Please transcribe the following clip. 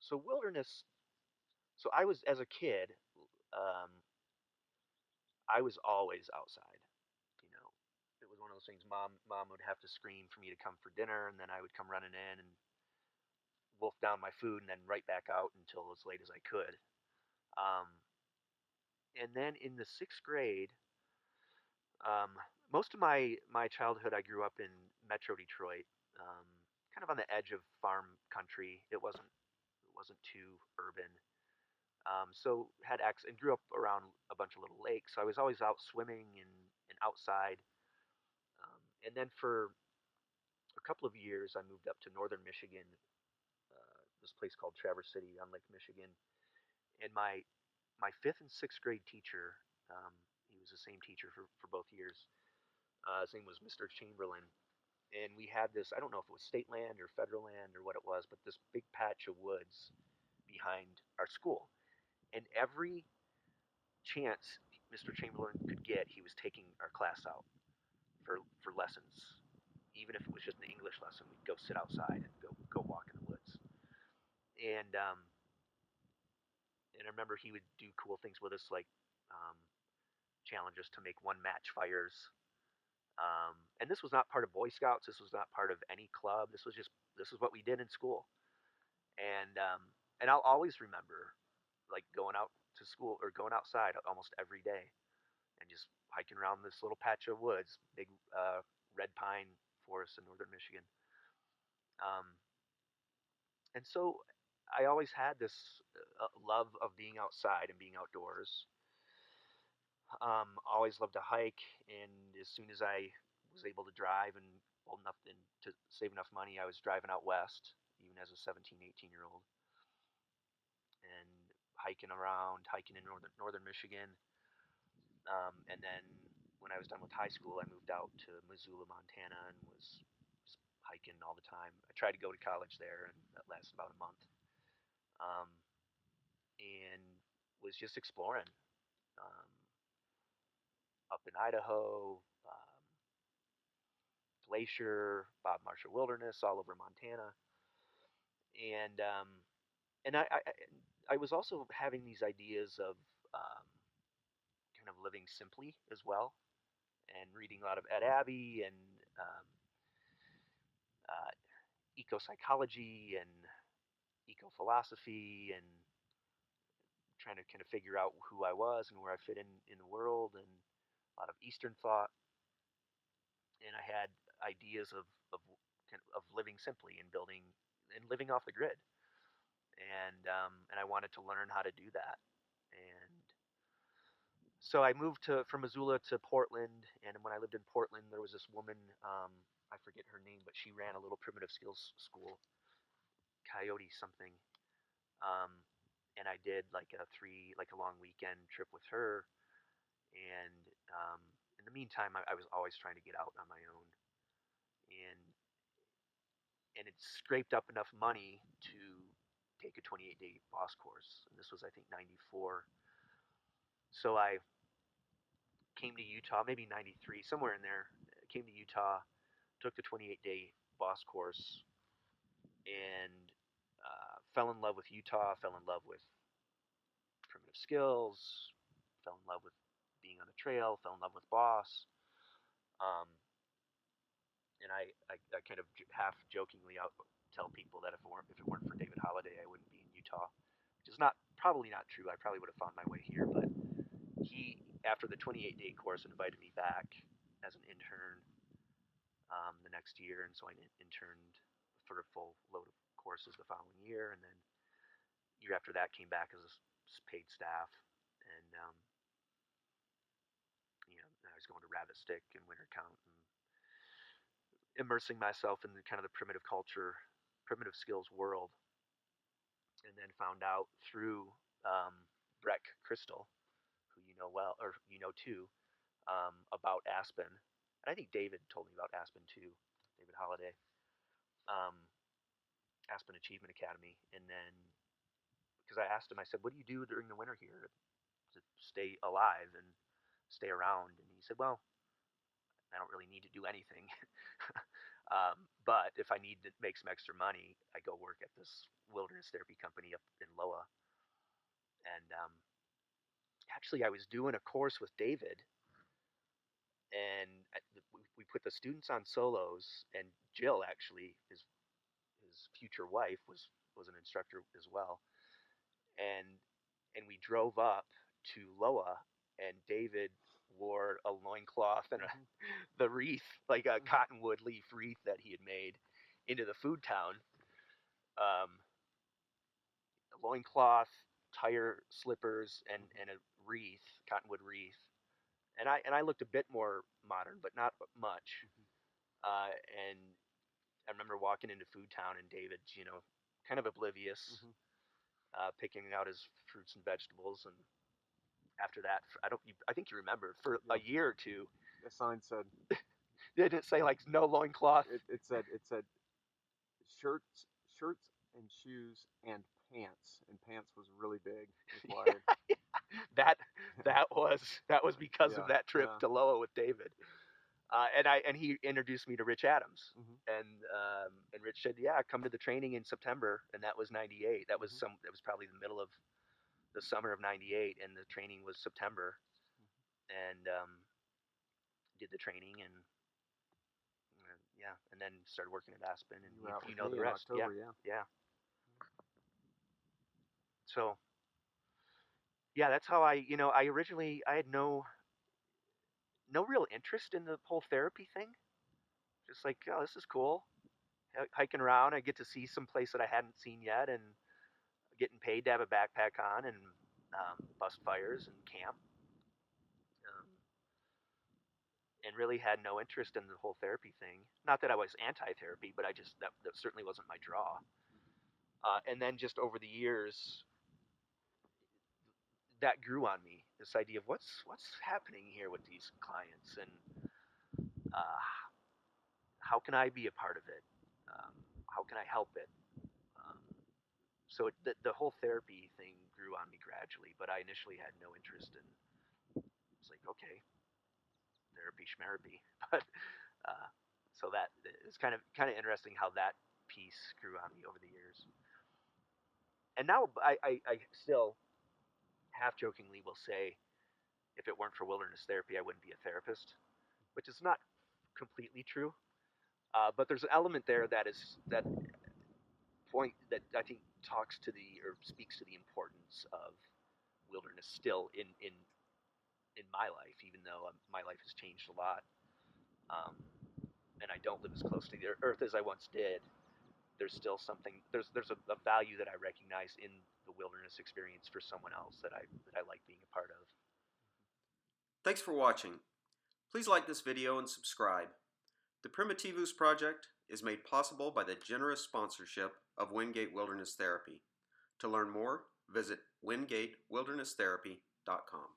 So wilderness. So I was as a kid, um, I was always outside. You know, it was one of those things. Mom would have to scream for me to come for dinner, and then I would come running in and wolf down my food, and then right back out until as late as I could. Um, and then in the sixth grade, um, most of my childhood, I grew up in Metro Detroit, um, kind of on the edge of farm country. It wasn't too urban. So had access and grew up around a bunch of little lakes. So I was always out swimming and outside. And then for a couple of years, I moved up to northern Michigan, this place called Traverse City on Lake Michigan. And my fifth and sixth grade teacher, he was the same teacher for both years. His name was Mr. Chamberlain, and we had this. I don't know if it was state land or federal land or what it was, but this big patch of woods behind our school. And every chance Mr. Chamberlain could get, he was taking our class out for lessons. Even if it was just an English lesson, we'd go sit outside and go walk in the woods. And and I remember he would do cool things with us, like um, challenge us to make one match fires. And this was not part of Boy Scouts. This was not part of any club. This is what we did in school. And I'll always remember like going out to school or going outside almost every day and just hiking around this little patch of woods, big red pine forest in northern Michigan. Um, and so I always had this love of being outside and being outdoors. Always loved to hike, and as soon as I was able to drive and old enough and to save enough money, I was driving out west, even as a 17, 18-year old, and hiking in northern Michigan. And then when I was done with high school, I moved out to Missoula, Montana, and was just hiking all the time. I tried to go to college there, and that lasted about a month. Um, and was just exploring um, up in Idaho, Glacier, Bob Marshall Wilderness, all over Montana, and and I was also having these ideas of kind of living simply as well, and reading a lot of Ed Abbey and um, uh, eco psychology and eco philosophy, and trying to kind of figure out who I was and where I fit in the world, and a lot of Eastern thought. And I had ideas of living simply and building and living off the grid, and I wanted to learn how to do that. And so I moved to from Missoula to Portland, and when I lived in Portland, there was this woman. I forget her name, but she ran a little primitive skills school, Coyote something. Um, and I did like a long weekend trip with her. And in the meantime, I was always trying to get out on my own, and it scraped up enough money to take a 28-day boss course. And this was I think '94. So I came to Utah, maybe '93, somewhere in there. Came to Utah, took the 28-day boss course, and fell in love with Utah. Fell in love with primitive skills. Fell in love with being on the trail. Fell in love with boss. Um, and I kind of half jokingly out tell people that if it weren't for David Holliday, I wouldn't be in Utah, which is not probably not true. I probably would have found my way here, but he after the 28-day course invited me back as an intern the next year, and so I interned for a full load of courses the following year, and then year after that came back as a paid staff, and I was going to Rabbit Stick and Winter Count and immersing myself in the kind of the primitive culture, primitive skills world, and then found out through um, Breck Crystal, who you know well, or you know too, about Aspen. And I think David told me about Aspen too, David Holliday, um, Aspen Achievement Academy. And then because I asked him, I said, "What do you do during the winter here to stay alive and stay around?" And he said, "Well, I don't really need to do anything." But if I need to make some extra money, I go work at this wilderness therapy company up in Loa. And actually, I was doing a course with David, and we put the students on solos. And Jill, actually, his future wife, was an instructor as well. And we drove up to Loa, and David wore a loincloth and the wreath, like a cottonwood leaf wreath that he had made, into the food town. Um, a loincloth, tire slippers, and a wreath, cottonwood wreath. And I looked a bit more modern, but not much. And I remember walking into Food Town, and David, kind of oblivious, picking out his fruits and vegetables. And after that, I think you remember, for a year or two, the sign said, did it say like no loincloth? It said shirts, and shoes and pants, and pants was really big required. that that was because of that trip to Loa with David. And he introduced me to Rich Adams, and Rich said, "Yeah, come to the training in September," and that was '98. That was probably the middle of the summer of '98, and the training was September, and did the training, and yeah, and then started working at Aspen, and you know the rest. October, yeah. So yeah, that's how I originally, I had no real interest in the whole therapy thing. Just like, oh, this is cool. Hiking around, I get to see some place that I hadn't seen yet, and getting paid to have a backpack on, and bust fires and camp. Um, and really had no interest in the whole therapy thing. Not that I was anti-therapy, but I just that certainly wasn't my draw. And then just over the years, that grew on me. This idea of what's happening here with these clients, and uh, how can I be a part of it? Um, how can I help it? Um, so the whole therapy thing grew on me gradually, but I initially had no interest in. It's like, okay, therapy schmerapy, but so that it's kind of interesting how that piece grew on me over the years. And now I still half jokingly will say, if it weren't for wilderness therapy, I wouldn't be a therapist, which is not completely true. But there's an element there that point that I think talks to or speaks to the importance of wilderness still in my life, even though my life has changed a lot, um, and I don't live as close to the earth as I once did. There's still something. There's a value that I recognize in the wilderness experience for someone else that I like being a part of. Thanks for watching. Please like this video and subscribe. The Primitivus project is made possible by the generous sponsorship of Wingate Wilderness Therapy. To learn more, visit wingatewilderness.therapy.com.